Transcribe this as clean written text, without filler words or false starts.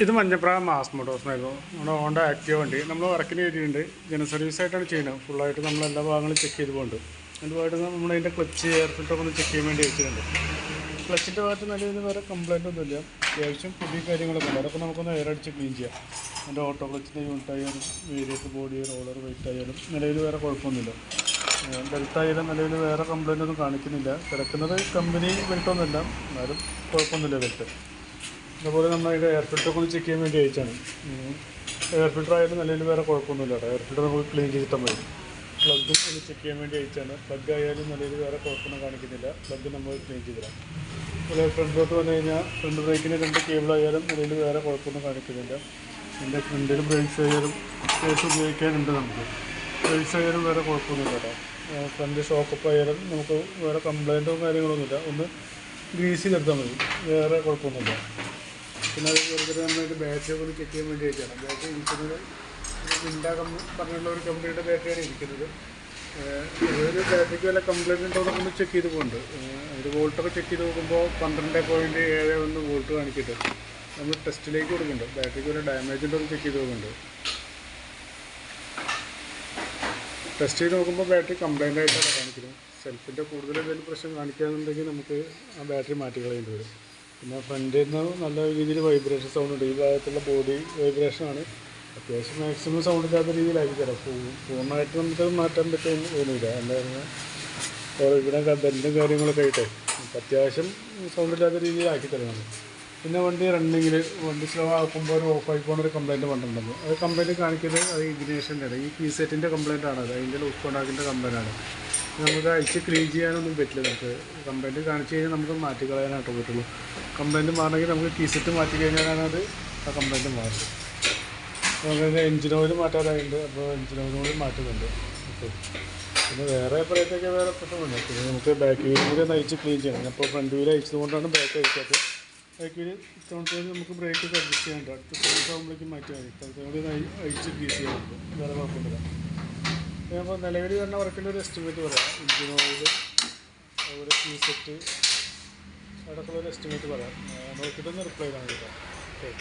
ഇത് മഞ്ഞപ്ര മാസ് മോട്ടോഴ്സിനായിരുന്നു നമ്മുടെ Honda Activa വണ്ടി നമ്മൾ വർക്കിന് കയറ്റിയിട്ടുണ്ട് ജനറൽ സർവീസായിട്ടാണ് ചെയ്യുന്നത്. ഫുള്ളായിട്ട് നമ്മൾ എല്ലാ ഭാഗങ്ങളും ചെക്ക് ചെയ്ത് പോകുന്നുണ്ട്. അതുമായിട്ട് നമ്മളതിൻ്റെ ക്ലച്ച് എയർ ഫിൽറ്ററൊക്കെ ഒന്ന് ചെക്ക് ചെയ്യാൻ വേണ്ടി വെച്ചിട്ടുണ്ട്. ക്ലച്ചിൻ്റെ ഭാഗത്ത് നല്ല രീതിയിൽ വേറെ കംപ്ലയിൻ്റ് ഒന്നുമില്ല. അത്യാവശ്യം പുതിയ കാര്യങ്ങളൊക്കെ ഉണ്ട്. അതൊക്കെ നമുക്കൊന്ന് എയർ അടിച്ച് ക്ലീൻ ചെയ്യാം. അതിൻ്റെ ഓട്ടോ ക്ലച്ചിൻ്റെ യൂണിറ്റ് ആയാലും വേരിയസ് ബോഡി റോളർ വെയിറ്റ് ആയാലും നിലവിൽ വേറെ കുഴപ്പമൊന്നുമില്ല. ബെൽറ്റ് ആയാലും നിലവിൽ വേറെ കംപ്ലയിൻ്റ് ഒന്നും കാണിക്കുന്നില്ല. കിടക്കുന്നത് കമ്പനി ബെൽറ്റൊന്നുമില്ല, എന്നാലും കുഴപ്പമൊന്നുമില്ല ബെൽറ്റ്. അതുപോലെ നമ്മൾ അതിൻ്റെ എയർ ഫിൽറ്ററൊക്കെ ഒന്ന് ചെക്ക് ചെയ്യാൻ വേണ്ടി അയച്ചാണ്. എയർ ഫിൽറ്റർ ആയാലും നിലവിൽ വേറെ കുഴപ്പമൊന്നുമില്ല കേട്ടോ. എയർ ഫിൽറ്റർ നമുക്ക് ക്ലീൻ ചെയ്തിട്ടാൽ മതി. പ്ലഗും ഒന്ന് ചെക്ക് ചെയ്യാൻ വേണ്ടി അയച്ചാണ്. പ്ലഗ് ആയാലും നിലവിൽ വേറെ കുഴപ്പമൊന്നും കാണിക്കുന്നില്ല. പ്ലഗ് നമ്മൾ ക്ലീൻ ചെയ്തിടാം. അതുപോലെ ഫ്രണ്ടിലോട്ട് വന്നു കഴിഞ്ഞാൽ ഫ്രണ്ട് ബ്രേക്കിന് 2 കേബിൾ ആയാലും നിലവിൽ വേറെ കുഴപ്പമൊന്നും കാണിക്കുന്നില്ല. എൻ്റെ ഫ്രണ്ടിൽ ബ്രേക്സ് ആയാലും കേസ് ഉപയോഗിക്കാനുണ്ട്. നമുക്ക് ബ്രേക്സ് ആയാലും വേറെ കുഴപ്പമൊന്നുമില്ല കേട്ടോ. ഫ്രണ്ട് ഷോക്കപ്പ് ആയാലും നമുക്ക് വേറെ കംപ്ലയിൻറ്റോ കാര്യങ്ങളൊന്നുമില്ല. ഒന്ന് ഗ്രീസ് ചെയ്തെടുത്താൽ മതി, വേറെ കുഴപ്പമൊന്നുമില്ല. പിന്നെ അത് വെറുതെ നമ്മളതിൻ്റെ ബാറ്ററി ഒന്ന് ചെക്ക് ചെയ്യാൻ വേണ്ടി വെച്ചാണ്. ബാറ്ററി ഇരിക്കുന്നത് വിൻഡാ പറഞ്ഞുള്ള ഒരു കമ്പനിയുടെ ബാറ്ററിയാണ് ഇരിക്കുന്നത്. ഒരു ബാറ്ററിക്ക് വല്ല കംപ്ലയിൻ്റ് ഉണ്ടോ എന്നൊക്കെ ഒന്ന് ചെക്ക് ചെയ്ത് പോകുന്നുണ്ട്. ഒരു വോൾട്ടൊക്കെ ചെക്ക് ചെയ്ത് നോക്കുമ്പോൾ 12.71 വോൾട്ട് കാണിച്ചിട്ട് നമ്മൾ ടെസ്റ്റിലേക്ക് കൊടുക്കുന്നുണ്ട്. ബാറ്ററിക്ക് വല്ല ഡാമേജ് ഉണ്ടോ എന്ന് ചെക്ക് ചെയ്ത് നോക്കുന്നുണ്ട്. ടെസ്റ്റ് ചെയ്ത് നോക്കുമ്പോൾ ബാറ്ററി കംപ്ലയിൻ്റ് ആയിട്ടാണ് കാണിക്കുന്നത്. സെൽഫിൻ്റെ കൂടുതൽ എന്തെങ്കിലും പ്രശ്നം കാണിക്കുകയാണെന്നുണ്ടെങ്കിൽ നമുക്ക് ആ ബാറ്ററി മാറ്റി കളയേണ്ടി വരും. പിന്നെ ഫ്രണ്ടിൽ നിന്ന് നല്ല രീതിയിൽ വൈബ്രേഷൻ സൗണ്ട് ഉണ്ട്. ഈ ഭാഗത്തുള്ള ബോഡി വൈബ്രേഷനാണ്. അത്യാവശ്യം മാക്സിമം സൗണ്ട് ഇല്ലാത്ത രീതിയിലാക്കി തരാം. പൂർണ്ണമായിട്ട് നമുക്ക് മാറ്റാൻ പറ്റുമെന്ന് തോന്നിയില്ല. എന്തായിരുന്നു ഇവിടെ ബെല്ലും കാര്യങ്ങളൊക്കെ ആയിട്ട് അത്യാവശ്യം സൗണ്ട് ഇല്ലാത്ത രീതിയിലാക്കി തരുന്നത്. പിന്നെ വണ്ടി റണ്ണിങ്ങിൽ വണ്ടി സ്ലോ ആക്കുമ്പോൾ ഒരു ഓഫായി പോകുന്നൊരു കംപ്ലയിൻറ്റ് വന്നിട്ടുണ്ടെന്ന്. അത് കംപ്ലയിൻറ്റ് കാണിക്കുന്നത് അത് ഇഗ്നേഷൻ്റെ ഈ കീ സെറ്റിൻ്റെ കംപ്ലയിൻ്റ് ആണ്. അത് അതിൻ്റെ ലൂസ് കോണ്ടാക്റ്റിൻ്റെ കംപ്ലയിൻ്റ് ആണ്. നമുക്ക് അഴിച്ച് ക്ലീൻ ചെയ്യാനൊന്നും പറ്റില്ല. നമുക്ക് കംപ്ലയിൻറ്റ് കാണിച്ച് കഴിഞ്ഞാൽ നമുക്ക് മാറ്റി കളയാനായിട്ട് പറ്റുള്ളൂ. കംപ്ലയിൻറ്റ് മാറണമെങ്കിൽ നമുക്ക് കീ സെറ്റ് മാറ്റി കഴിഞ്ഞാലാണ് അത് ആ കംപ്ലയിൻറ്റ് മാറുന്നത്. നമുക്ക് എഞ്ചിൻ ഓയിൽ മാറ്റാനായിട്ടുണ്ട്. അപ്പോൾ എഞ്ചിൻ ഓയിൽ കൂടി മാറ്റുന്നുണ്ട്. ഓക്കെ. പിന്നെ വേറെ പറയത്തൊക്കെ വേറെ പ്രശ്നമുണ്ട്. പിന്നെ നമുക്ക് ബാക്ക് വീലും കൂടി ഒന്ന് അഴിച്ച് ക്ലീൻ ചെയ്യണം. അപ്പോൾ ഫ്രണ്ട് വീൽ അഴിച്ചതുകൊണ്ടാണ് ബാക്ക് അഴിക്കാത്തത്. ബാക്ക് വീല് ഇത്തവണത്തേക്ക് നമുക്ക് ബ്രേക്കൊക്കെ അഡ്ജസ്റ്റ് ചെയ്യാനുണ്ട്. അടുത്ത സർവീസ് ആകുമ്പോഴേക്കും മാറ്റി മതി. ഇത്തവണത്തെ കൂടി അഴിച്ച് ക്ലീൻ ചെയ്യാനുണ്ട്. വേറെ കുഴപ്പമില്ല. അപ്പോൾ നിലവിൽ വരുന്ന വർക്കിൻ്റെ ഒരു എസ്റ്റിമേറ്റ് പറയാം. എഞ്ചിൻ ഓയിൽ അതുപോലെ കീ സെറ്റ് അടക്കമുള്ള ഒരു എസ്റ്റിമേറ്റ് പറയാം. നോക്കിയിട്ടൊന്ന് റിപ്ലൈ ചെയ്താൽ മതി. ഓക്കെ.